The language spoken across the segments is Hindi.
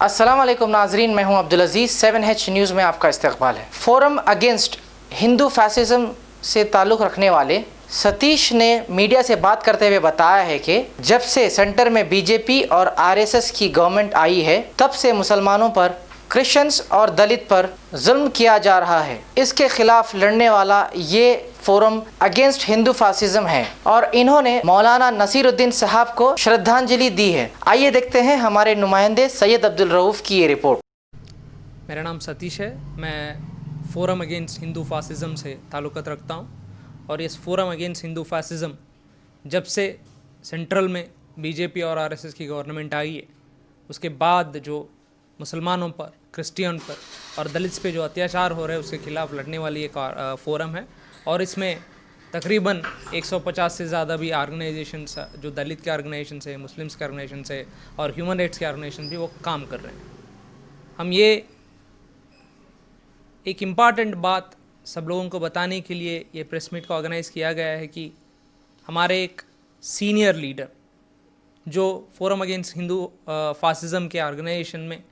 अस्सलाम वालेकुम नाजरीन, मैं हूं अब्दुल अजीज़। 7H न्यूज़ में आपका इस्तकबाल है। फोरम अगेंस्ट हिंदू फैसिज्म से ताल्लुक़ रखने वाले सतीश ने मीडिया से बात करते हुए बताया है कि जब से सेंटर में बीजेपी और आरएसएस की गवर्नमेंट आई है तब से मुसलमानों पर, क्रिश्चियंस और दलित पर जुल्म किया जा रहा है। इसके खिलाफ लड़ने वाला ये फोरम अगेंस्ट हिंदू फासिज्म है और इन्होंने मौलाना नसीरुद्दीन साहब को श्रद्धांजलि दी है। आइए देखते हैं हमारे नुमाइंदे सैयद अब्दुल रऊफ़ की ये रिपोर्ट। मेरा नाम सतीश है, मैं फोरम अगेंस्ट हिंदू फासिज्म से ताल्लुक़ रखता हूँ और इस फोरम अगेंस्ट हिंदू फासिज्म जब से सेंट्रल में बीजेपी और आरएसएस की गवर्नमेंट आई है उसके बाद जो मुसलमानों पर, क्रिश्चियन पर और दलित्स पे जो अत्याचार हो रहे हैं उसके खिलाफ लड़ने वाली एक फोरम है और इसमें तकरीबन 150 से ज़्यादा भी ऑर्गेनाइजेशंस जो दलित के ऑर्गेनाइजेशन है, मुस्लिम्स के ऑर्गेनाइजेशन है और ह्यूमन राइट्स के ऑर्गेनाइजेशन भी वो काम कर रहे हैं। हम ये एक इम्पॉर्टेंट बात सब लोगों को बताने के लिए ये प्रेस मीट को ऑर्गेनाइज़ किया गया है कि हमारे एक सीनियर लीडर जो फोरम अगेंस्ट हिंदू फासिज्म के ऑर्गेनाइजेशन में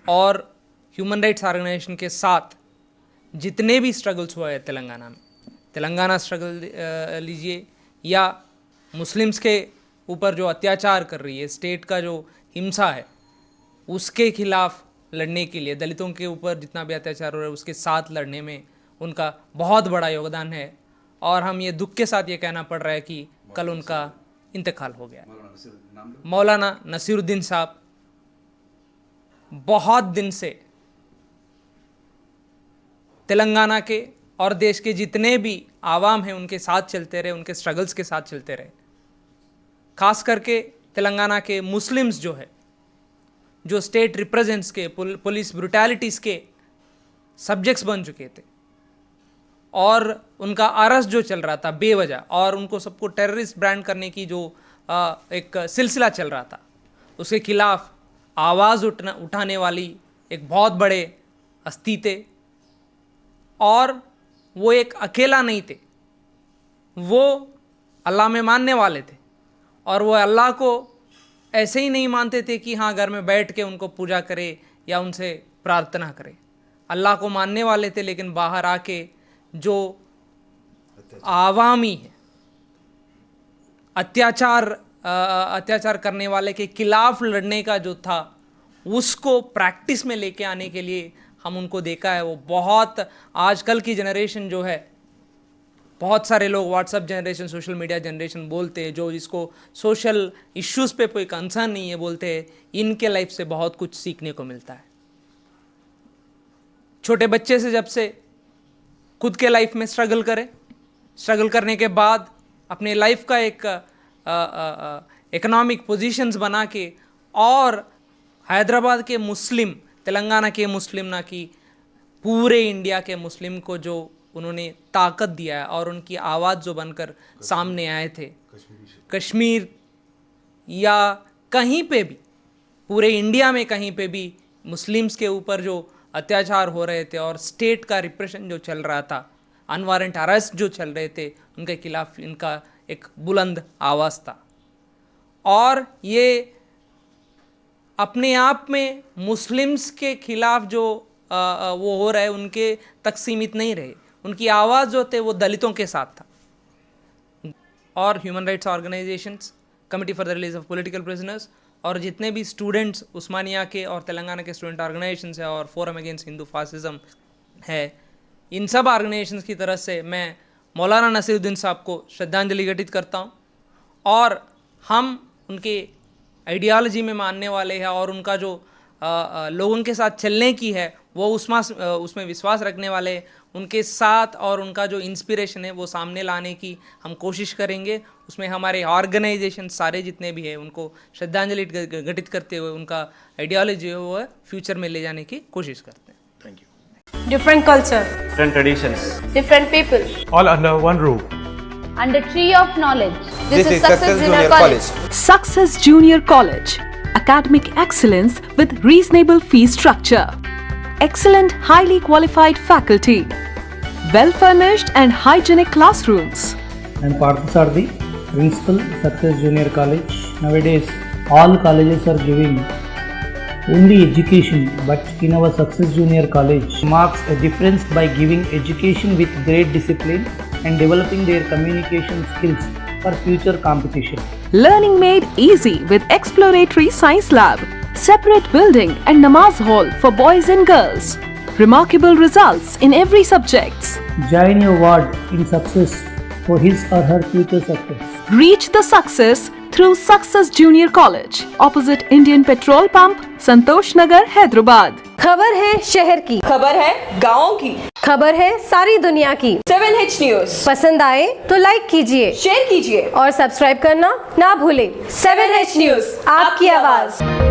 और ह्यूमन राइट्स ऑर्गेनाइजेशन के साथ जितने भी स्ट्रगल्स हुए हैं तेलंगाना में, तेलंगाना स्ट्रगल लीजिए या मुस्लिम्स के ऊपर जो अत्याचार कर रही है स्टेट का जो हिंसा है उसके खिलाफ लड़ने के लिए, दलितों के ऊपर जितना भी अत्याचार हो रहा है उसके साथ लड़ने में उनका बहुत बड़ा योगदान है और हम ये दुख के साथ ये कहना पड़ रहा है कि कल उनका इंतकाल हो गया। मौलाना नसीरुद्दीन साहब बहुत दिन से तेलंगाना के और देश के जितने भी आवाम हैं उनके साथ चलते रहे, उनके स्ट्रगल्स के साथ चलते रहे। खास करके तेलंगाना के मुस्लिम्स जो है, जो स्टेट रिप्रेजेंट्स के पुलिस ब्रुटैलिटीज़ के सब्जेक्ट्स बन चुके थे और उनका अरेस्ट जो चल रहा था बेवजह और उनको सबको टेररिस्ट ब्रांड करने की जो एक सिलसिला चल रहा था उसके खिलाफ आवाज़ उठाने वाली एक बहुत बड़े हस्ती थे और वो एक अकेला नहीं थे, वो अल्लाह में मानने वाले थे और वो अल्लाह को ऐसे ही नहीं मानते थे कि हाँ घर में बैठ के उनको पूजा करे या उनसे प्रार्थना करे। अल्लाह को मानने वाले थे लेकिन बाहर आके जो आवामी है अत्याचार करने वाले के खिलाफ लड़ने का जो था उसको प्रैक्टिस में लेके आने के लिए हम उनको देखा है। वो बहुत आजकल की जनरेशन जो है, बहुत सारे लोग WhatsApp generation, social media generation बोलते हैं, जो जिसको सोशल इश्यूज़ पे कोई कंसर्न नहीं है बोलते हैं, इनके लाइफ से बहुत कुछ सीखने को मिलता है। छोटे बच्चे से जब से खुद के लाइफ में स्ट्रगल करने के बाद अपने लाइफ का एक इकोनॉमिक पोजीशंस बना के और हैदराबाद के मुस्लिम, तेलंगाना के मुस्लिम ना कि पूरे इंडिया के मुस्लिम को जो उन्होंने ताकत दिया है और उनकी आवाज़ जो बनकर सामने आए थे, कश्मीर या कहीं पे भी, पूरे इंडिया में कहीं पे भी मुस्लिम्स के ऊपर जो अत्याचार हो रहे थे और स्टेट का रिप्रेशन जो चल रहा था, अनवारंट अरेस्ट जो चल रहे थे, उनके खिलाफ इनका एक बुलंद आवाज़ था। और ये अपने आप में मुस्लिम्स के खिलाफ जो वो हो रहा है उनके तक सीमित नहीं रहे, उनकी आवाज़ जो थे वो दलितों के साथ था। और human rights organisations, committee for the release of political prisoners और जितने भी स्टूडेंट्स उस्मानिया के और तेलंगाना के स्टूडेंट ऑर्गेनाइजेशंस है और फोरम अगेंस्ट हिंदू फासिज्म है, इन सब ऑर्गेनाइजेशंस की तरफ से मैं मौलाना नसीरुद्दीन साहब को श्रद्धांजलि घटित करता हूँ और हम उनके आइडियालॉजी में मानने वाले हैं और उनका जो लोगों के साथ चलने की है वो उसमें विश्वास रखने वाले, उनके साथ और उनका जो इंस्पिरेशन है वो सामने लाने की हम कोशिश करेंगे। उसमें हमारे ऑर्गेनाइजेशन सारे जितने भी हैं उनको श्रद्धांजलि घटित करते हुए उनका आइडियालॉजी है वो फ्यूचर में ले जाने की कोशिश करते हैं। Thank you. Different culture, Different traditions, different people, all under one roof. under tree of knowledge. This is Success Junior College. Success Junior College. Academic excellence with reasonable fee structure. Excellent, highly qualified faculty. Well-furnished and hygienic classrooms. And Parthasarthi, Principal, Success Junior College. Nowadays, all colleges are giving only education, but in our Success Junior College marks a difference by giving education with great discipline and developing their communication skills for future competition. Learning made easy with exploratory science lab, separate building and namaz hall for boys and girls. Remarkable results in every subjects. Join your ward in success for his or her future success. Reach the success through Success Junior College, opposite Indian Petrol Pump, Santosh Nagar, Hyderabad. खबर है शहर की, खबर है गाँव की, खबर है सारी दुनिया की। 7H न्यूज पसंद आए तो लाइक कीजिए, शेयर कीजिए और सब्सक्राइब करना ना भूलें। 7H न्यूज, आपकी आवाज।